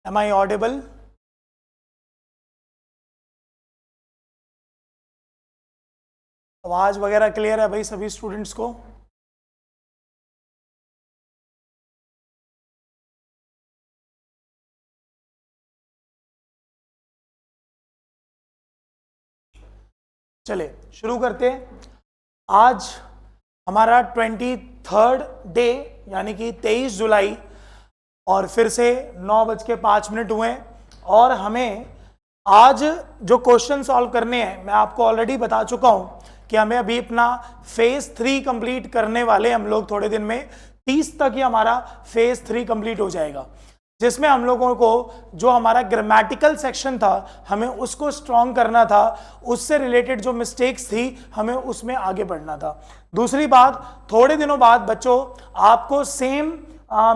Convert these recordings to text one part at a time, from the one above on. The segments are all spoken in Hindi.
Am I audible? आवाज वगैरह क्लियर है भाई सभी स्टूडेंट्स को? चले शुरू करते हैं। आज हमारा 23rd डे यानी कि 23 जुलाई और फिर से 9:05 हुए और हमें आज जो क्वेश्चन सॉल्व करने हैं मैं आपको ऑलरेडी बता चुका हूं कि हमें अभी अपना फेज 3 कंप्लीट करने वाले हम लोग थोड़े दिन में 30 तक ही हमारा फेज 3 कंप्लीट हो जाएगा, जिसमें हम लोगों को जो हमारा ग्रामेटिकल सेक्शन था हमें उसको स्ट्रॉन्ग करना था, उससे रिलेटेड जो मिस्टेक्स थी हमें उसमें आगे बढ़ना था। दूसरी बात, थोड़े दिनों बाद बच्चों आपको सेम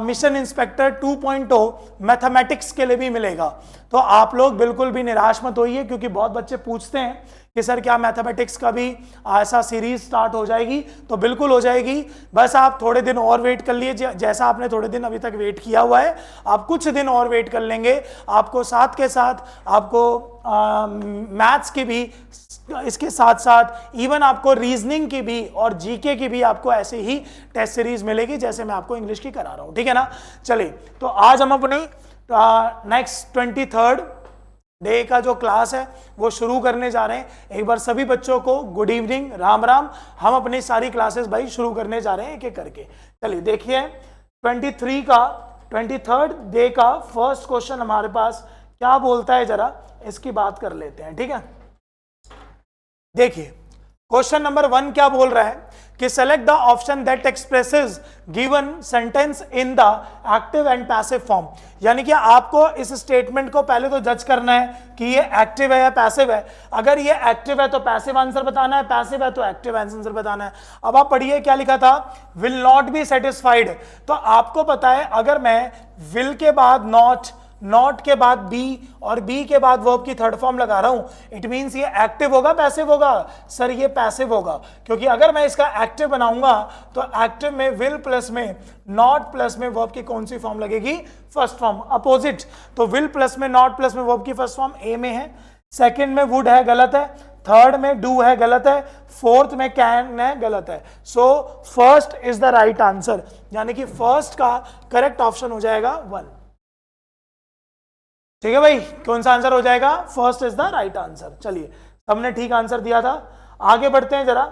मिशन इंस्पेक्टर 2.0 मैथमेटिक्स के लिए भी मिलेगा, तो आप लोग बिल्कुल भी निराश मत होइए, क्योंकि बहुत बच्चे पूछते हैं कि सर क्या मैथमेटिक्स का भी ऐसा सीरीज स्टार्ट हो जाएगी? तो बिल्कुल हो जाएगी, बस आप थोड़े दिन और वेट कर लिए, जैसा आपने थोड़े दिन अभी तक वेट किया हुआ है आप कुछ दिन और वेट कर लेंगे, आपको साथ के साथ आपको मैथ्स की भी, इसके साथ साथ इवन आपको रीजनिंग की भी और जीके की भी आपको ऐसे ही टेस्ट सीरीज मिलेगी जैसे मैं आपको इंग्लिश की करा रहा हूं, ठीक है ना। चलिए तो आज हम अपनी नेक्स्ट 23rd डे का जो क्लास है वो शुरू करने जा रहे हैं। एक बार सभी बच्चों को गुड इवनिंग, राम राम। हम अपनी सारी क्लासेस भाई शुरू करने जा रहे हैं एक एक करके। चलिए देखिए 23rd डे का फर्स्ट क्वेश्चन हमारे पास क्या बोलता है, जरा इसकी बात कर लेते हैं, ठीक है। देखिए क्वेश्चन नंबर 1 क्या बोल रहा है कि select the option that expresses given sentence in the active and passive form. यानी कि आपको इस स्टेटमेंट को पहले तो जज करना है कि ये एक्टिव है या पैसिव है। अगर ये एक्टिव है तो पैसिव आंसर बताना है, पैसिव है तो एक्टिव आंसर बताना है। अब आप पढ़िए क्या लिखा था, विल नॉट बी सेटिस्फाइड। तो आपको पता है अगर मैं विल के बाद नॉट के बाद बी और बी के बाद वर्ब की थर्ड फॉर्म लगा रहा हूं, इट मींस ये एक्टिव होगा पैसिव होगा? सर ये पैसिव होगा, क्योंकि अगर मैं इसका एक्टिव बनाऊंगा तो एक्टिव में विल प्लस में नॉट प्लस में वर्ब की कौन सी फॉर्म लगेगी? First form. अपोजिट, तो विल प्लस में नॉट प्लस में वर्ब की फर्स्ट फॉर्म ए में है, सेकंड में वुड है, गलत है, थर्ड में डू है, गलत है, फोर्थ में कैन है, गलत है। So first is the right answer, यानी कि फर्स्ट का करेक्ट ऑप्शन हो जाएगा 1। ठीक है भाई, कौन सा आंसर हो जाएगा? First is the right answer. चलिए सबने ठीक आंसर दिया था, आगे बढ़ते हैं जरा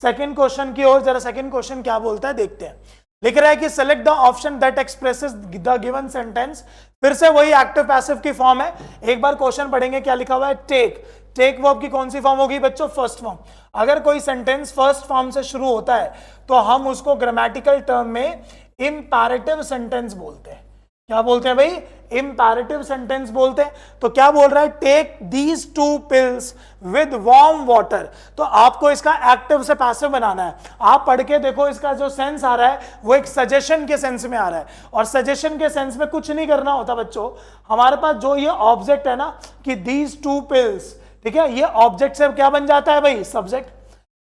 सेकंड क्वेश्चन की ओर। जरा सेकंड क्वेश्चन क्या बोलता है देखते हैं। लिख रहा है कि select the option that expresses the given sentence. फिर से वही एक्टिव पैसिव की फॉर्म है। एक बार क्वेश्चन पढ़ेंगे, क्या लिखा हुआ है? टेक वर्ब की कौन सी फॉर्म होगी बच्चों? First form. अगर कोई सेंटेंस फर्स्ट फॉर्म से शुरू होता है तो हम उसको ग्रामेटिकल टर्म में इंपैरेटिव सेंटेंस बोलते हैं। क्या बोलते हैं भाई? इंपैरेटिव सेंटेंस बोलते हैं। तो क्या बोल रहा है? Take these 2 pills with warm water. तो आपको इसका एक्टिव से पैसिव बनाना है। आप पढ़ के देखो, इसका जो सेंस आ रहा है वो एक सजेशन के सेंस में आ रहा है, और सजेशन के सेंस में कुछ नहीं करना होता बच्चों। हमारे पास जो ये ऑब्जेक्ट है ना कि दीज 2 पिल्स, ठीक है, ये ऑब्जेक्ट से क्या बन जाता है भाई? सब्जेक्ट।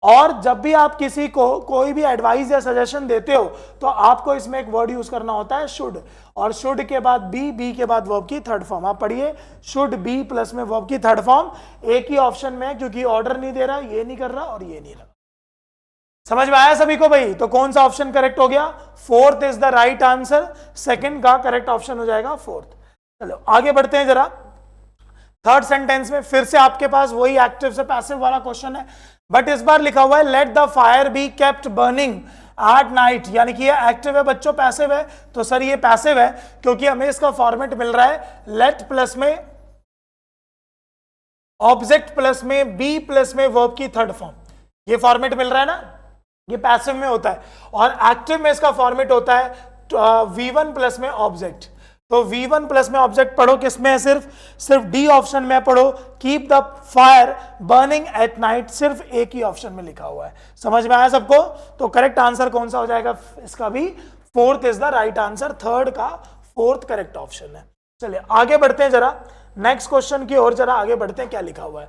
और जब भी आप किसी को कोई भी एडवाइस या सजेशन देते हो तो आपको इसमें एक वर्ड यूज करना होता है शुड, और शुड के बाद बी के बाद वर्ब की थर्ड फॉर्म। आप पढ़िए, शुड बी प्लस में वर्ब की थर्ड फॉर्म। एक ही ऑप्शन में, क्योंकि ऑर्डर नहीं दे रहा, ये नहीं कर रहा और ये नहीं लगा। समझ में आया सभी को भाई? तो कौन सा ऑप्शन करेक्ट हो गया? Fourth is the right answer. Second का करेक्ट ऑप्शन हो जाएगा फोर्थ। चलो आगे बढ़ते हैं जरा। थर्ड सेंटेंस में फिर से आपके पास वही एक्टिव से पैसिव वाला क्वेश्चन है, बट इस बार लिखा हुआ है let the fire be kept burning at night. यानी कि ये एक्टिव है बच्चों, पैसिव है? तो सर ये पैसिव है, क्योंकि हमें इसका फॉर्मेट मिल रहा है लेट प्लस में ऑब्जेक्ट प्लस में बी प्लस में वर्ब की थर्ड फॉर्म। ये फॉर्मेट मिल रहा है ना, ये पैसिव में होता है। और एक्टिव में इसका फॉर्मेट होता है V1 प्लस में ऑब्जेक्ट। तो V1 प्लस में ऑब्जेक्ट पढ़ो किसमें है? सिर्फ डी ऑप्शन में पढ़ो, keep the fire burning at night, सिर्फ एक ही ऑप्शन में लिखा हुआ है। समझ में आया सबको? तो करेक्ट आंसर कौन सा हो जाएगा इसका भी? Fourth is the right answer. Third का फोर्थ करेक्ट ऑप्शन है। चलिए आगे बढ़ते हैं जरा नेक्स्ट क्वेश्चन की ओर। जरा आगे बढ़ते हैं, क्या लिखा हुआ है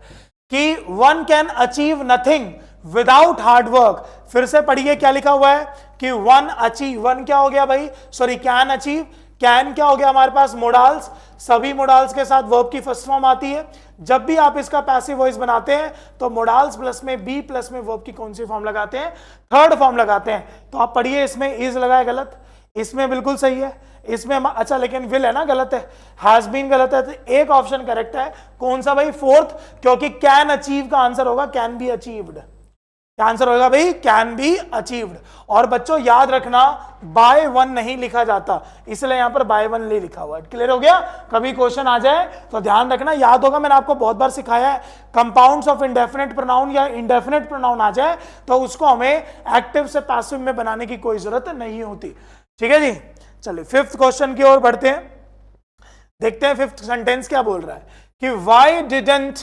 कि one can achieve nothing without hard work. फिर से पढ़िए क्या लिखा हुआ है कि वन अचीव, वन क्या हो गया भाई? Sorry, can achieve. कैन क्या हो गया हमारे पास, मोडाल्स, सभी मोडाल्स के साथ वर्ब की फर्स्ट फॉर्म आती है। जब भी आप इसका पैसिव वॉइस बनाते हैं तो मोडाल्स प्लस में बी प्लस में वर्ब की कौन सी फॉर्म लगाते हैं, थर्ड फॉर्म लगाते हैं। तो आप पढ़िए, इसमें इज लगाए गलत, इसमें बिल्कुल सही है, इसमें अच्छा लेकिन विल है ना गलत है, हैज बीन गलत है, तो एक ऑप्शन करेक्ट है, कौन सा भाई, फोर्थ, क्योंकि कैन अचीव का आंसर होगा कैन बी अचीव्ड, क्या आंसर होगा भाई, कैन बी अचीव्ड। और बच्चों याद रखना बाय वन नहीं लिखा जाता, इसलिए यहां पर बाय वन नहीं लिखा हुआ है। क्लियर हो गया, कभी क्वेश्चन आ जाए तो ध्यान रखना, याद होगा मैंने आपको बहुत बार सिखाया है, कंपाउंड्स ऑफ इंडेफिनेट प्रोनाउन या इंडेफिनेट प्रोनाउन आ जाए तो उसको हमें एक्टिव से पैसिव में बनाने की कोई जरूरत नहीं होती। ठीक है जी, चलिए फिफ्थ क्वेश्चन की ओर बढ़ते हैं, देखते हैं फिफ्थ सेंटेंस क्या बोल रहा है कि why didn't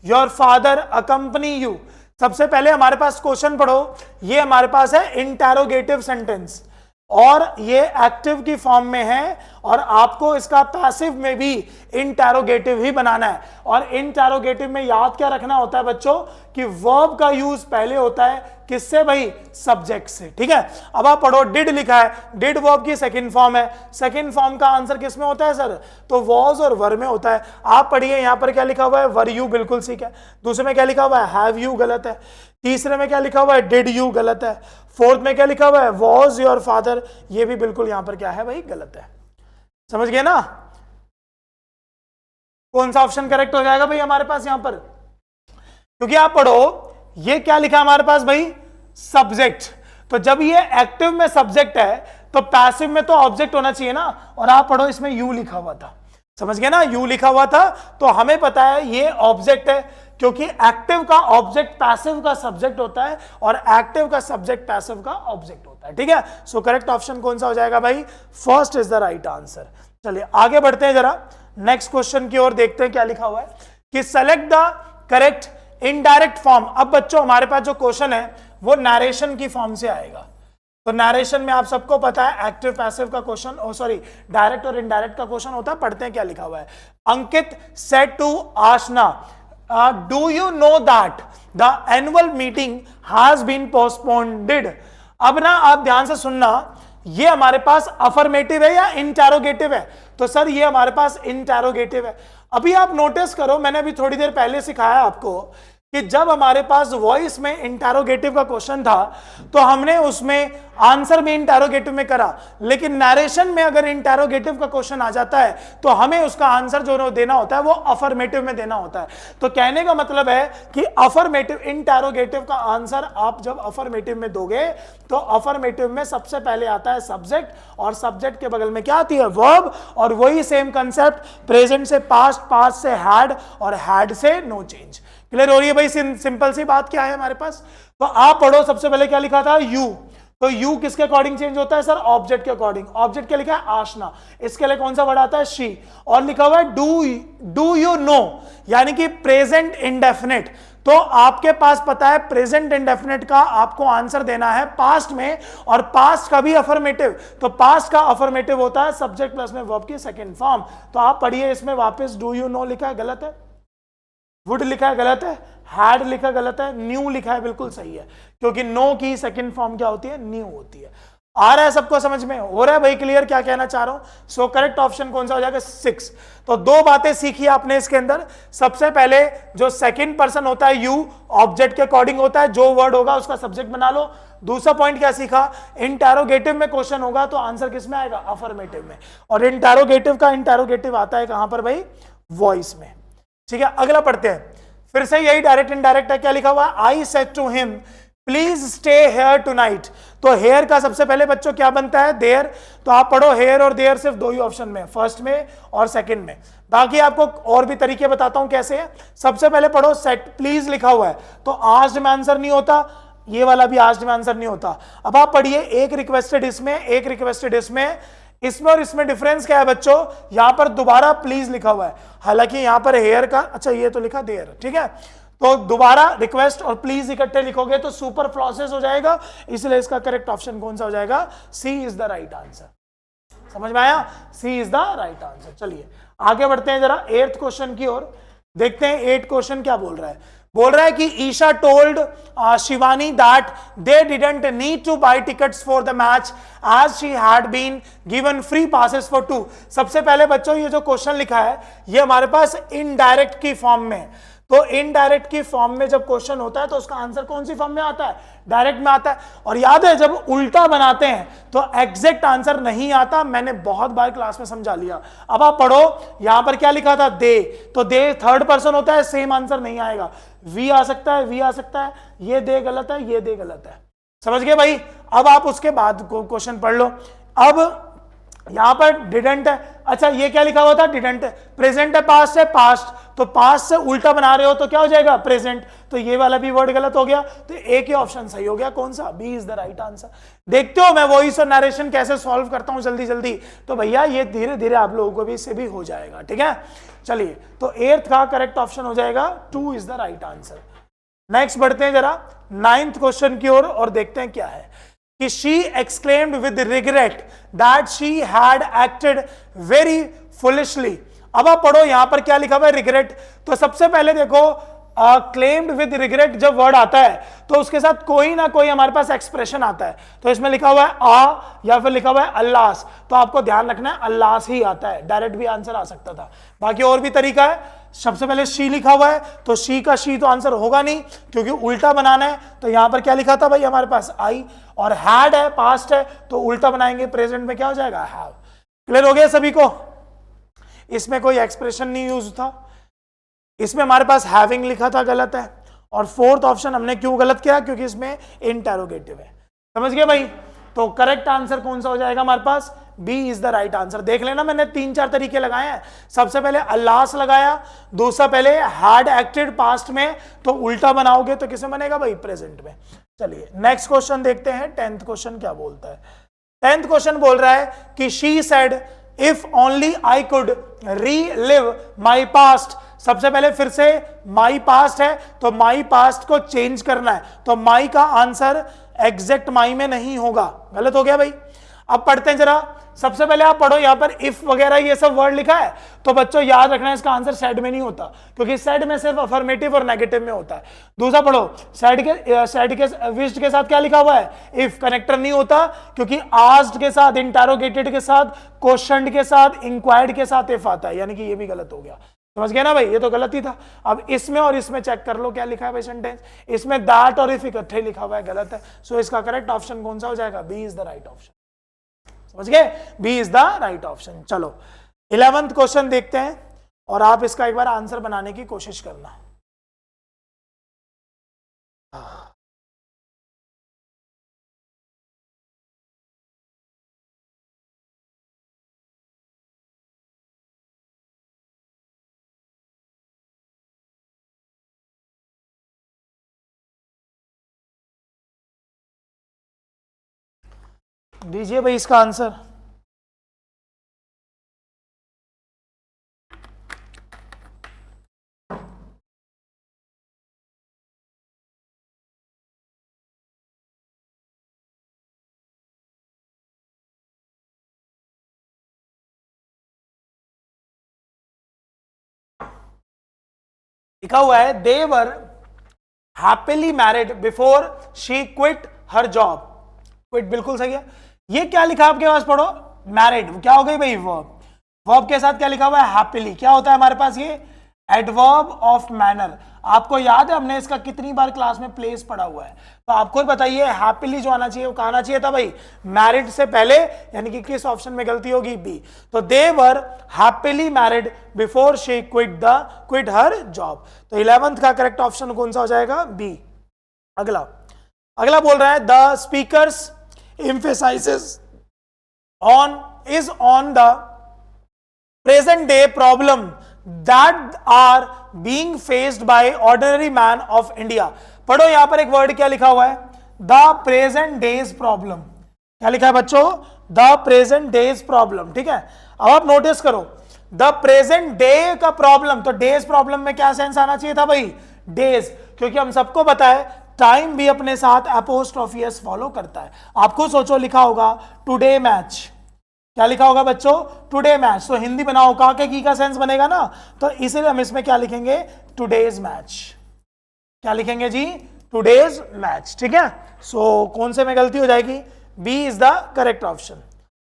your father अकंपनी you. सबसे पहले हमारे पास क्वेश्चन पढ़ो, ये हमारे पास है इंटरोगेटिव सेंटेंस और ये एक्टिव की फॉर्म में है और आपको इसका पैसिव में भी इंटरोगेटिव ही बनाना है। और इंटरोगेटिव में याद क्या रखना होता है बच्चों कि वर्ब का यूज पहले होता है किससे भाई, सब्जेक्ट से। ठीक है, अब आप पढ़ो, डिड लिखा है, डिड वर्ब की सेकंड फॉर्म है, सेकंड फॉर्म का आंसर किस में होता है सर, तो वॉज और वर में होता है। आप पढ़िए यहां पर क्या लिखा हुआ है, वर यू बिल्कुल ठीक है, दूसरे में क्या लिखा हुआ है, हैव यू गलत है, तीसरे में क्या लिखा हुआ है, डिड यू गलत है, फोर्थ में क्या लिखा हुआ है, वॉज योर फादर, ये भी बिल्कुल यहां पर क्या है भाई, गलत है। समझ गए ना, कौन सा ऑप्शन करेक्ट हो जाएगा भाई हमारे पास यहां पर, क्योंकि आप पढ़ो ये क्या लिखा हमारे पास भाई, सब्जेक्ट, तो जब ये एक्टिव में सब्जेक्ट है तो पैसिव में तो ऑब्जेक्ट होना चाहिए ना, और आप पढ़ो इसमें यू लिखा हुआ था, समझ गए ना, यू लिखा हुआ था, तो हमें पता है ये ऑब्जेक्ट है, क्योंकि एक्टिव का ऑब्जेक्ट पैसिव का सब्जेक्ट होता है और एक्टिव का सब्जेक्ट पैसिव का ऑब्जेक्ट होता है। ठीक है, सो करेक्ट ऑप्शन कौन सा हो जाएगा भाई, first is the right answer. चलिए आगे बढ़ते हैं, जरा नेक्स्ट क्वेश्चन की ओर देखते हैं क्या लिखा हुआ है कि select the correct indirect form. अब बच्चों हमारे पास जो क्वेश्चन है वो नरेशन की फॉर्म से आएगा, तो नरेशन में आप सबको पता है एक्टिव पैसिव का क्वेश्चन, सॉरी डायरेक्ट और इनडायरेक्ट का क्वेश्चन होता है। पढ़ते हैं क्या लिखा हुआ है, Ankit said to Aashna do you know that the annual meeting has been postponed. अब ना आप ध्यान से सुनना, ये हमारे पास अफर्मेटिव है या इंटरोगेटिव है, तो सर ये हमारे पास इंटरोगेटिव है। अभी आप नोटिस करो, मैंने अभी थोड़ी देर पहले सिखाया आपको कि जब हमारे पास वॉइस में इंटरोगेटिव का क्वेश्चन था तो हमने उसमें आंसर भी इंटरोगेटिव में करा, लेकिन नरेशन में अगर इंटरोगेटिव का क्वेश्चन आ जाता है तो हमें उसका आंसर जो देना होता है वो अफर्मेटिव में देना होता है। तो कहने का मतलब है कि अफर्मेटिव इंटरोगेटिव का आंसर आप जब अफर्मेटिव में दोगे तो अफर्मेटिव में सबसे पहले आता है सब्जेक्ट और सब्जेक्ट के बगल में क्या आती है, वर्ब, और वही सेम कंसेप्ट प्रेजेंट से पास्ट, पास्ट से हैड और हैड से नो चेंज। क्लियर हो रही है भाई, सिंपल सी बात क्या है हमारे पास। तो आप पढ़ो, सबसे पहले क्या लिखा था, यू, तो यू किसके अकॉर्डिंग चेंज होता है सर, ऑब्जेक्ट के अकॉर्डिंग। ऑब्जेक्ट क्या लिखा है, आशना, इसके लिए कौन सा वर्ड आता है, शी, और लिखा हुआ है डू यू नो, यानी कि प्रेजेंट इंडेफिनिट। तो आपके पास पता है प्रेजेंट इंडेफिनिट का आपको आंसर देना है पास्ट में, और पास्ट का भी अफर्मेटिव, तो पास्ट का अफर्मेटिव होता है सब्जेक्ट प्लस में वर्ब की सेकंड फॉर्म। तो आप पढ़िए, इसमें वापस डू यू नो लिखा है गलत है, वुड लिखा है गलत है, हैड लिखा गलत है, न्यू लिखा है बिल्कुल सही है, क्योंकि नो की सेकंड फॉर्म क्या होती है, न्यू होती है। आ रहा है सबको समझ में, हो रहा है भाई क्लियर क्या कहना चाह रहा हूं। सो करेक्ट ऑप्शन कौन सा हो जाएगा, 6। तो दो बातें सीखी आपने इसके अंदर। सबसे पहले जो सेकंड पर्सन होता है यू, ऑब्जेक्ट के अकॉर्डिंग होता है, जो वर्ड होगा उसका सब्जेक्ट बना लो। दूसरा पॉइंट क्या सीखा, इंटरोगेटिव में क्वेश्चन होगा तो आंसर किस में आएगा, अफर्मेटिव में, और इंटरोगेटिव का इंटरोगेटिव आता है कहां पर भाई, वॉइस में। ठीक है, अगला पढ़ते हैं, फिर से यही डायरेक्ट इनडायरेक्ट है, क्या लिखा हुआ है, I said to him please stay here tonight. तो हेयर का सबसे पहले बच्चों क्या बनता है, देयर, तो आप पढ़ो हेयर और देयर सिर्फ दो ही ऑप्शन में, फर्स्ट में और सेकंड में। बाकी आपको और भी तरीके बताता हूं कैसे है। सबसे पहले पढ़ो सेट प्लीज लिखा हुआ है, तो आस्क्ड में आंसर नहीं होता, ये वाला भी आस्क्ड में आंसर नहीं होता। अब आप पढ़िए, एक रिक्वेस्टेड इसमें, एक रिक्वेस्टेड इसमें, इसमें और इसमें डिफरेंस क्या है बच्चों, यहां पर दोबारा प्लीज लिखा हुआ है, हालांकि यहां पर हेयर का, अच्छा ये तो लिखा देयर, ठीक है, तो दोबारा रिक्वेस्ट और प्लीज इकट्ठे लिखोगे तो सुपर प्रोसेस हो जाएगा, इसलिए इसका करेक्ट ऑप्शन कौन सा हो जाएगा, सी इज द राइट आंसर। समझ में आया, सी इज द राइट आंसर। चलिए आगे बढ़ते हैं जरा 8th क्वेश्चन की ओर, देखते हैं 8th क्वेश्चन क्या बोल रहा है। बोल रहा है कि Isha told Shivani that they didn't need to buy tickets for the match as she had been given free passes for 2। सबसे पहले बच्चों ये जो क्वेश्चन लिखा है ये हमारे पास इनडायरेक्ट की फॉर्म में है। तो इनडायरेक्ट की फॉर्म में जब क्वेश्चन होता है तो उसका आंसर कौन सी फॉर्म में आता है? डायरेक्ट में आता है। और याद है जब उल्टा बनाते हैं तो एग्जैक्ट आंसर नहीं आता, मैंने बहुत बार क्लास में समझा लिया। अब आप पढ़ो, यहां पर क्या लिखा था? दे, तो दे थर्ड पर्सन होता है, सेम आंसर नहीं आएगा। वी आ सकता है, वी आ सकता है, ये दे गलत है, ये दे गलत है। समझ गए भाई? अब आप उसके बाद क्वेश्चन पढ़ लो। अब यहां पर डिडंट है, अच्छा ये क्या लिखा हुआ था? डिडंट है। प्रेजेंट है, पास्ट है, पास्ट, तो पास्ट से उल्टा बना रहे हो तो क्या हो जाएगा? प्रेजेंट। तो ये वाला भी वर्ड गलत हो गया, तो एक ही ऑप्शन सही हो गया। कौन सा? B is the right answer. देखते हो मैं वॉइस और नरेशन कैसे सॉल्व करता हूं जल्दी जल्दी, तो भैया ये धीरे धीरे आप लोगों को भी इससे भी हो जाएगा। ठीक है, चलिए, तो 8th का करेक्ट ऑप्शन हो जाएगा 2 is the right answer. Next बढ़ते हैं जरा 9th क्वेश्चन की ओर और देखते हैं क्या है कि she exclaimed with regret that she had acted very foolishly। अब आप पढ़ो यहां पर क्या लिखा हुआ है? रिग्रेट। तो सबसे पहले देखो क्लेम्ड विद रिग्रेट जब वर्ड आता है तो उसके साथ कोई ना कोई हमारे पास एक्सप्रेशन आता है। तो इसमें लिखा हुआ है आ या फिर लिखा हुआ है अल्लास, तो आपको ध्यान रखना है अल्लास ही आता है, डायरेक्ट भी आंसर आ सकता था। बाकी और भी तरीका है। सबसे पहले शी लिखा हुआ है तो शी का शी तो आंसर होगा नहीं क्योंकि उल्टा बनाना है। तो यहां पर क्या लिखा था भाई हमारे पास? आई। और हैड है, पास्ट है, तो उल्टा बनाएंगे, प्रेजेंट में क्या हो जाएगा? हैव। क्लियर हो गया सभी को? इसमें कोई एक्सप्रेशन नहीं यूज था, इसमें हमारे पास हैविंग लिखा था, गलत है। और 4th ऑप्शन हमने क्यों गलत किया? क्योंकि इसमें इंटेरोगेटिव है। समझ गए भाई? तो करेक्ट आंसर कौन सा हो जाएगा हमारे पास? B is the right answer. देख लेना, मैंने 3-4 तरीके लगाए हैं। सबसे पहले अल्लास लगाया, दूसरा पहले हैड एक्टेड पास्ट में, तो उल्टा बनाओगे तो किसमें बनेगा भाई? प्रेजेंट में। चलिए नेक्स्ट क्वेश्चन देखते हैं। 10th क्वेश्चन क्या बोलता है? 10th क्वेश्चन बोल रहा है कि she said if only I could relive my past. सबसे पहले फिर से माई पास्ट है तो माई पास्ट को चेंज करना है, तो माई का आंसर एग्जैक्ट माई में नहीं होगा, गलत हो गया भाई। अब पढ़ते हैं जरा। सबसे पहले आप पढ़ो, यहां पर इफ वगैरह ये सब वर्ड लिखा है तो बच्चों याद रखना है इसका आंसर सेड में नहीं होता, क्योंकि सेड में सिर्फ अफर्मेटिव और नेगेटिव में होता है। दूसरा पढ़ो, सेड के विश्ड के साथ क्या लिखा हुआ है? इफ। कनेक्टर नहीं होता क्योंकि आस्क्ड के साथ, इंटरोगेटेड के साथ, क्वेश्चनड के साथ, इंक्वायर्ड के साथ इफ आता है, यानी कि ये भी गलत हो गया। समझ गया ना भाई? ये तो गलत ही था। अब इसमें और इसमें चेक कर लो क्या लिखा है भाई सेंटेंस। इसमें दैट और इफ इकट्ठे लिखा हुआ है, गलत है। सो इसका करेक्ट ऑप्शन कौन सा हो जाएगा? B is the right option. समझ गए? B is the right option. चलो 11th क्वेश्चन देखते हैं और आप इसका एक बार आंसर बनाने की कोशिश करना। दीजिए भाई इसका आंसर। लिखा हुआ है they were happily married before she quit her job. Quit बिल्कुल सही है। ये क्या लिखा आपके पास? पढ़ो, मैरिड क्या हो गई भाई? वर्ब। वर्ब के साथ क्या लिखा हुआ है? हैप्पीली। क्या होता है हमारे पास? ये एडवर्ब ऑफ मैनर। आपको याद है हमने इसका कितनी बार क्लास में प्लेस पढ़ा हुआ है? तो आपको बताइए हैप्पीली जो आना चाहिए वो कहा आना चाहिए था भाई? मैरिड से पहले, यानी कि किस ऑप्शन में गलती होगी? बी। तो they were happily married before she quit her job. तो 11th का करेक्ट ऑप्शन कौन सा हो जाएगा? बी। अगला बोल रहा है the speakers emphasizes on the present day problem that are being faced by ordinary man of India। पढ़ो यहां पर एक वर्ड क्या लिखा हुआ है? The present days problem. क्या लिखा है बच्चों? The present days problem. ठीक है, अब आप नोटिस करो द प्रेजेंट डे का प्रॉब्लम, तो डेज प्रॉब्लम में क्या सेंस आना चाहिए था भाई? डेज, क्योंकि हम सबको पता है टाइम भी अपने साथ एपोस्ट्रोफी एस फॉलो करता है। आपको सोचो लिखा होगा टुडे मैच। क्या लिखा होगा बच्चों? Today match. तो हिंदी बनाओ, का के की का सेंस बनेगा ना, तो इसीलिए हम इसमें क्या लिखेंगे? Today's match. क्या लिखेंगे जी, टुडेज मैच, ठीक है। सो कौन से में गलती हो जाएगी, B is the correct option.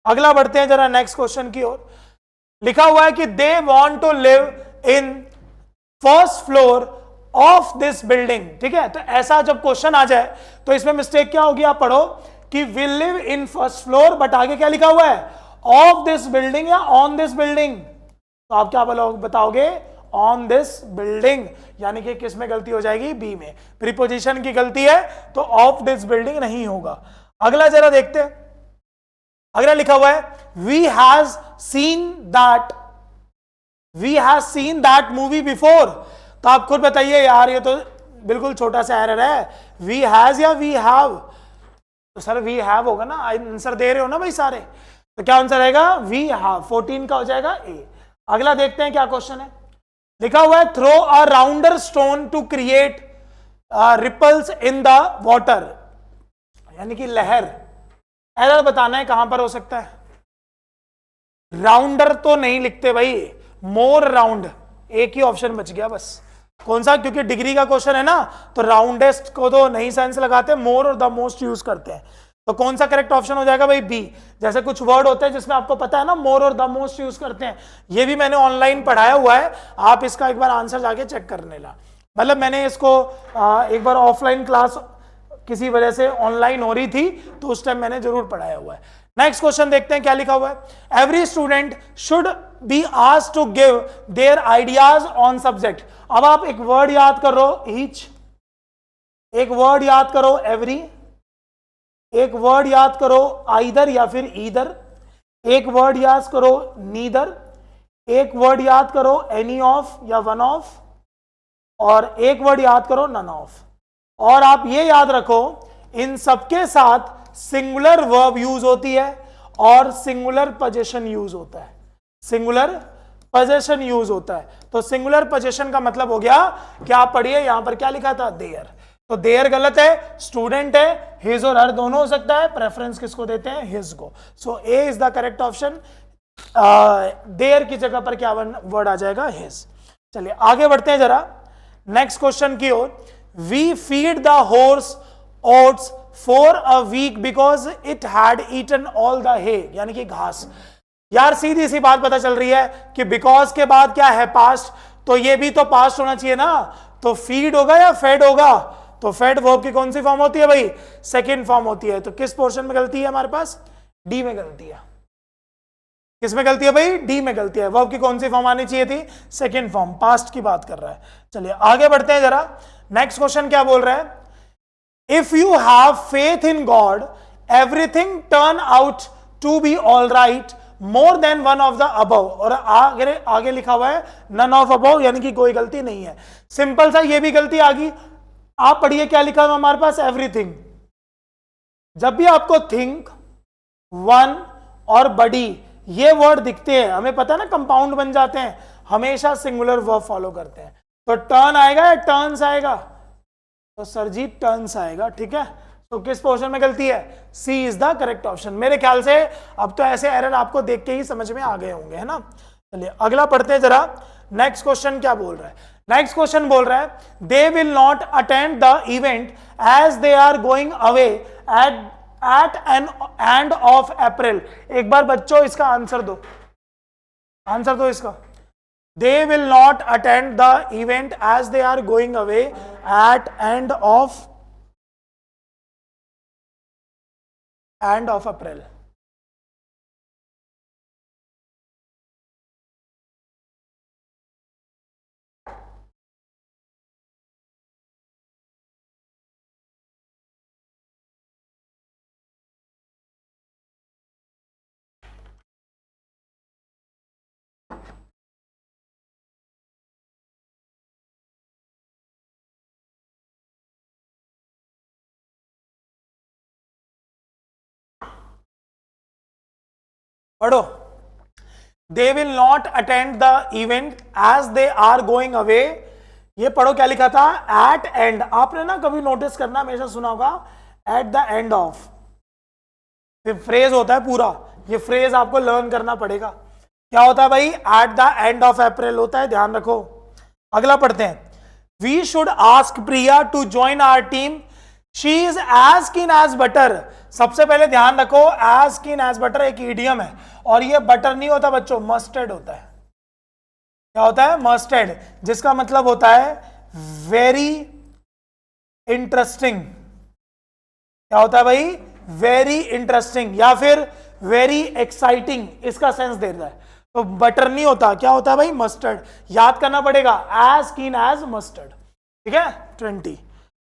अगला बढ़ते हैं जरा नेक्स्ट क्वेश्चन की ओर। लिखा हुआ है कि they want to live in first floor of this building, ठीक है। तो ऐसा जब क्वेश्चन आ जाए तो इसमें मिस्टेक क्या होगी, आप पढ़ो कि will live in first floor, but आगे क्या लिखा हुआ है, ऑफ दिस बिल्डिंग या ऑन दिस बिल्डिंग। तो आप क्या बताओगे, ऑन दिस बिल्डिंग, यानी कि किस में गलती हो जाएगी, बी में। प्रीपोजिशन की गलती है तो ऑफ दिस बिल्डिंग नहीं होगा। अगला जरा देखते हैं, अगला लिखा हुआ है we has seen that movie before. तो आप खुद बताइए यार, ये तो बिल्कुल छोटा सा एरर है, वी हैज या वी हैव। तो सर वी हैव होगा ना, आंसर दे रहे हो ना भाई सारे, तो क्या आंसर आएगा, वी हैव। 14 का हो जाएगा ए। अगला देखते हैं क्या क्वेश्चन है। लिखा हुआ है throw a rounder stone to create ripples in the water, यानी कि लहर। एरर बताना है कहां पर हो सकता है। राउंडर तो नहीं लिखते भाई, मोर राउंड, एक ही ऑप्शन बच गया बस। कौन सा, क्योंकि डिग्री का क्वेश्चन है ना, तो राउंडेस्ट को तो नहीं सेंस लगाते, मोर और द मोस्ट यूज करते हैं। तो कौन सा करेक्ट ऑप्शन हो जाएगा भाई, बी। जैसे कुछ वर्ड होते हैं जिसमें आपको पता है ना, मोर और द मोस्ट यूज करते हैं, ये भी मैंने ऑनलाइन पढ़ाया हुआ है, आप इसका एक बार आंसर जाके चेक करने ला। मतलब मैंने इसको एक बार ऑफलाइन क्लास किसी वजह से ऑनलाइन हो रही थी, तो उस टाइम मैंने जरूर पढ़ाया हुआ है। नेक्स्ट क्वेश्चन देखते हैं क्या लिखा हुआ है। Every student should be asked to give their ideas on subject. अब आप एक वर्ड याद करो, ईच, एक वर्ड याद करो एवरी, एक वर्ड याद करो आइदर या फिर ईदर, एक वर्ड याद करो नीदर, एक वर्ड याद करो एनी ऑफ या वन ऑफ, और एक वर्ड याद करो नन ऑफ। और आप ये याद रखो, इन सबके साथ सिंगुलर वर्ब यूज होती है और सिंगुलर पोजीशन यूज होता है, सिंगुलर पोजीशन यूज होता है। तो सिंगुलर पोजीशन का मतलब हो गया कि आप पढ़िए, यहां पर क्या लिखा था, देयर। तो देयर गलत है, स्टूडेंट है, हिज और हर दोनों हो सकता है, प्रेफरेंस किसको देते हैं, हिज को। So A is the correct option. There की जगह पर क्या वर्ड आ जाएगा, हिज। चलिए आगे बढ़ते हैं जरा नेक्स्ट क्वेश्चन की ओर। We feed the horse oats for a week because it had eaten all the hay, यानी कि घास। यार सीधी सी बात पता चल रही है कि बिकॉज के बाद क्या है, पास्ट, तो ये भी तो पास्ट होना चाहिए ना। तो फीड होगा या फेड होगा, तो फेड वर्ब की कौन सी फॉर्म होती है भाई, सेकेंड फॉर्म होती है। तो किस पोर्शन में गलती है हमारे पास, डी में गलती है। किस में गलती है भाई, डी में गलती है। वर्ब की कौन सी फॉर्म आनी चाहिए थी, सेकेंड फॉर्म, पास्ट की बात कर रहा है। चलिए आगे बढ़ते हैं जरा। नेक्स्ट क्वेश्चन क्या बोल रहा है, if you have faith in God everything turn out to be all right more than one of the above. और आगे लिखा हुआ है नन ऑफ अबव, यानी कि कोई गलती नहीं है। सिंपल सा ये भी गलती आ गई। आप पढ़िए क्या लिखा हुआ हमारे पास, एवरीथिंग। जब भी आपको थिंक, वन और बडी ये वर्ड दिखते हैं, हमें पता है ना कंपाउंड बन जाते हैं, हमेशा सिंगुलर वर्ब फॉलो करते हैं। तो टर्न आएगा या टर्न्स आएगा, तो सर जी टर्न्स आएगा, ठीक है। तो किस पोर्शन में गलती है, सी इज द करेक्ट ऑप्शन। मेरे ख्याल से अब तो ऐसे एरर आपको देख के ही समझ में आ गए होंगे, है ना। चलिए अगला पढ़ते हैं जरा। नेक्स्ट क्वेश्चन क्या बोल रहा है, नेक्स्ट क्वेश्चन बोल रहा है they will not attend the event as they are going away at an end of April. एक बार बच्चों इसका आंसर दो, आंसर दो इसका। They will not attend the event as they are going away at end of April. पढ़ो, they will not attend the event as they are going away. ये पढ़ो क्या लिखा था, एट एंड। आपने ना कभी नोटिस करना, हमेशा सुना होगा एट द एंड ऑफ, फिर फ्रेज होता है पूरा, ये फ्रेज आपको लर्न करना पड़ेगा। क्या होता है भाई, at the end of April होता है, ध्यान रखो। अगला पढ़ते हैं, we should ask Priya to join our team, she is as keen as butter. सबसे पहले ध्यान रखो, एज कीन एज बटर एक इडियम है, और ये बटर नहीं होता बच्चों, मस्टर्ड होता है। क्या होता है? मस्टर्ड, जिसका मतलब होता है वेरी इंटरेस्टिंग। क्या होता है भाई? वेरी इंटरेस्टिंग या फिर वेरी एक्साइटिंग, इसका सेंस दे रहा है। तो बटर नहीं होता, क्या होता है भाई? मस्टर्ड। याद करना पड़ेगा, एज कीन एज मस्टर्ड। ठीक है, 20।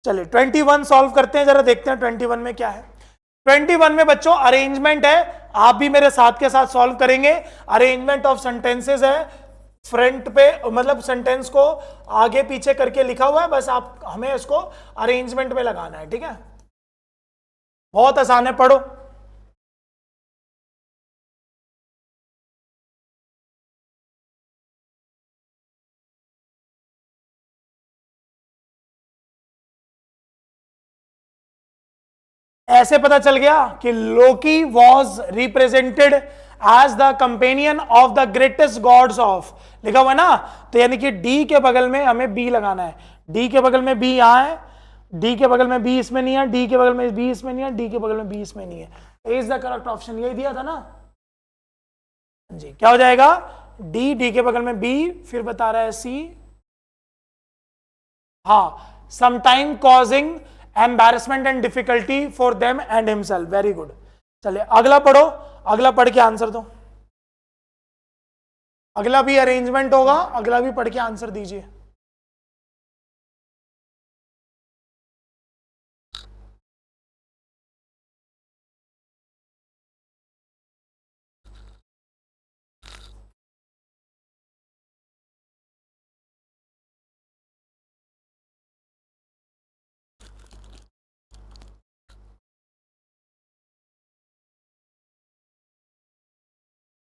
चलिए 21 सॉल्व करते हैं, जरा देखते हैं 21 में क्या है। 21 में बच्चों अरेंजमेंट है, आप भी मेरे साथ के साथ सॉल्व करेंगे। अरेंजमेंट ऑफ सेंटेंसेस है, फ्रंट पे मतलब सेंटेंस को आगे पीछे करके लिखा हुआ है, बस आप हमें इसको अरेंजमेंट में लगाना है। ठीक है, बहुत आसान है, पढ़ो। ऐसे पता चल गया कि Loki was represented as the companion of the greatest gods of, लिखा हुआ है ना, तो यानी कि डी के बगल में हमें बी लगाना है। डी के बगल में बी यहां है, डी के बगल में बी इसमें नहीं है, डी के बगल में बी इसमें नहीं है, डी के बगल में बी इसमें नहीं है। ए इज द करेक्ट ऑप्शन, यही दिया था ना जी। क्या हो जाएगा? डी, डी के बगल में बी, फिर बता रहा है सी, हाँ, sometime causing embarrassment and difficulty for them and himself. Very good. चलिए अगला पढ़ो, अगला पढ़ के आंसर दो। अगला भी अरेंजमेंट होगा, अगला भी पढ़ के आंसर दीजिए।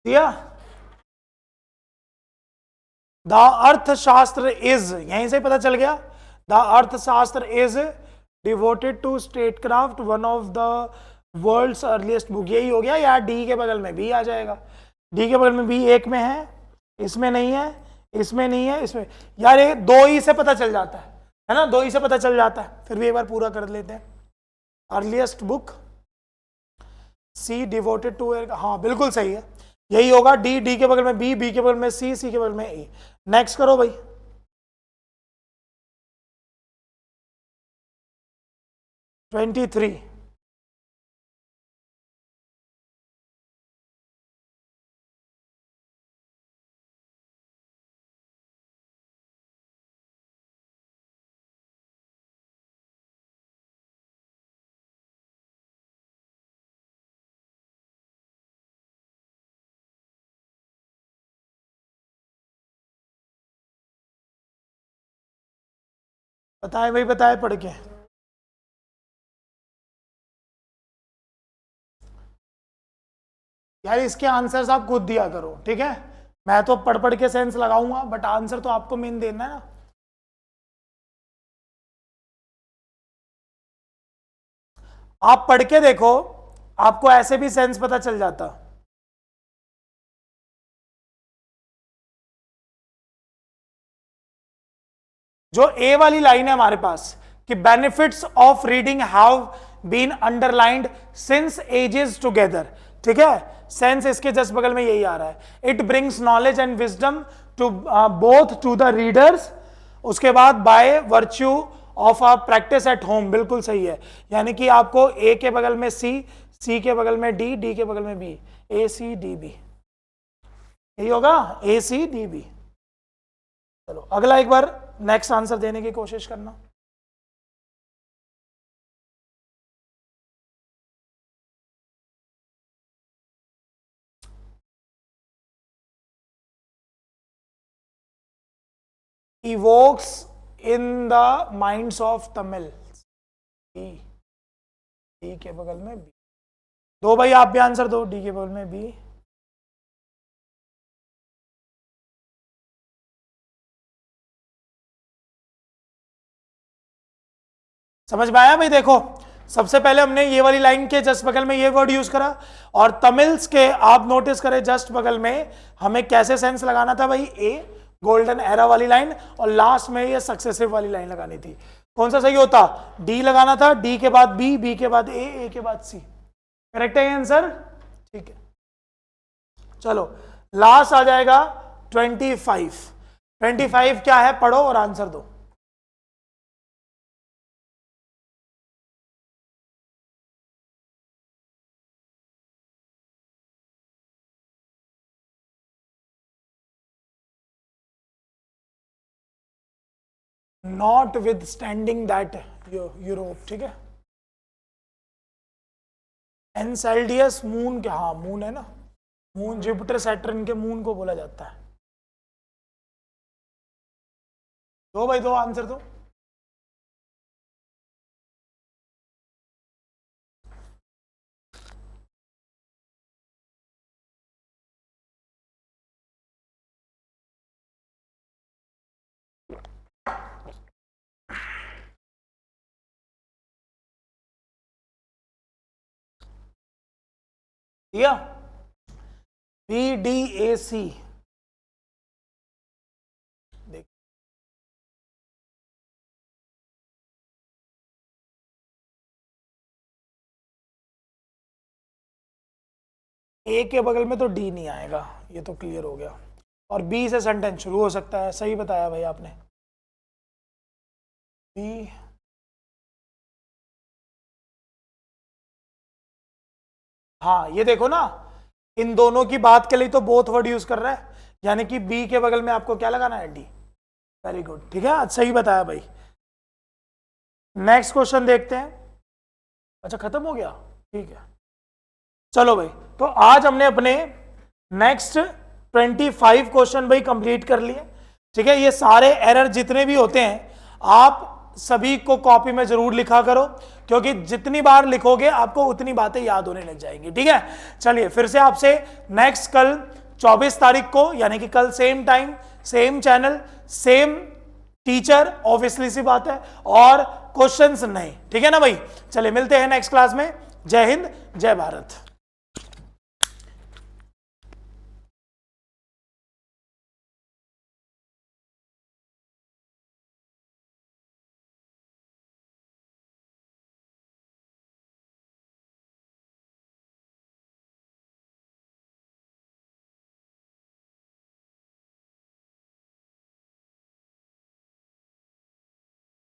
दिया? द अर्थशास्त्र इज, यहीं से पता चल गया, the Arthashastra is devoted to statecraft, one of the world's earliest book. यही हो गया, या डी के बगल में बी आ जाएगा। डी के बगल में बी एक में है, इसमें नहीं है, इसमें नहीं है, इसमें। यार ये दो ही से पता चल जाता है ना, दो ही से पता चल जाता है। फिर भी एक बार पूरा कर लेते हैं। Earliest book, see devoted to, हाँ बिल्कुल सही है, यही होगा। डी, डी के बगल में बी, बी के बगल में सी, सी के बगल में ए। नेक्स्ट करो भाई। Twenty three. बताए भाई, बताए पढ़ के। यार इसके आंसर्स आप खुद दिया करो, ठीक है? मैं तो पढ़ पढ़ के सेंस लगाऊंगा, बट आंसर तो आपको मेन देना है ना। आप पढ़ के देखो, आपको ऐसे भी सेंस पता चल जाता। जो ए वाली लाइन है हमारे पास कि benefits of reading have been underlined since ages together, ठीक है? सेंस इसके जस्ट बगल में यही आ रहा है। It brings knowledge and wisdom to both to the readers, उसके बाद by virtue of a practice at home, बिल्कुल सही है। यानी कि आपको ए के बगल में सी, सी के बगल में डी, डी के बगल में बी, ए सी डी बी, यही होगा, ए सी डी बी। चलो अगला एक बार नेक्स्ट आंसर देने की कोशिश करना। evokes in the minds of Tamil, D के बगल में बी। दो भाई आप भी आंसर दो, डी के बगल में बी। समझ में आया भाई? देखो सबसे पहले हमने ये वाली लाइन के जस्ट बगल में ये वर्ड यूज करा, और तमिल्स के आप नोटिस करें जस्ट बगल में हमें कैसे सेंस लगाना था भाई? ए। गोल्डन एरा वाली लाइन, और लास्ट में ये सक्सेसिव वाली लाइन लगानी थी। कौन सा सही होता? डी लगाना था, डी के बाद बी, बी के बाद ए के बाद सी। करेक्ट है आंसर? ठीक है, चलो लास्ट आ जाएगा 25। 25 क्या है, पढ़ो और आंसर दो। Not with standing that Europe, ठीक है। एनसेल्डियस मून क्या, हाँ मून है ना, मून जुपिटर सैटर्न के मून को बोला जाता है। दो भाई दो, आंसर दो। दिया BDAC, देख ए के बगल में तो डी नहीं आएगा, ये तो क्लियर हो गया, और बी से सेंटेंस शुरू हो सकता है। सही बताया भाई आपने, बी। हाँ ये देखो ना, इन दोनों की बात के लिए तो बोथ वर्ड यूज कर रहा है, यानी कि बी के बगल में आपको क्या लगाना है, डी। वेरी गुड, ठीक है, आज सही बताया भाई। नेक्स्ट क्वेश्चन देखते हैं। अच्छा खत्म हो गया, ठीक है, चलो भाई। तो आज हमने अपने नेक्स्ट 25 क्वेश्चन भाई कंप्लीट कर लिए, ठीक है। ये सारे एरर जितने भी होते हैं आप सभी को कॉपी में जरूर लिखा करो, क्योंकि जितनी बार लिखोगे आपको उतनी बातें याद होने लग जाएंगी, ठीक है। चलिए फिर से आपसे नेक्स्ट कल 24 तारीख को, यानी कि कल same time same channel same teacher, obviously सी बात है, और क्वेश्चंस नहीं, ठीक है ना भाई। चलिए मिलते हैं नेक्स्ट क्लास में। जय हिंद, जय भारत।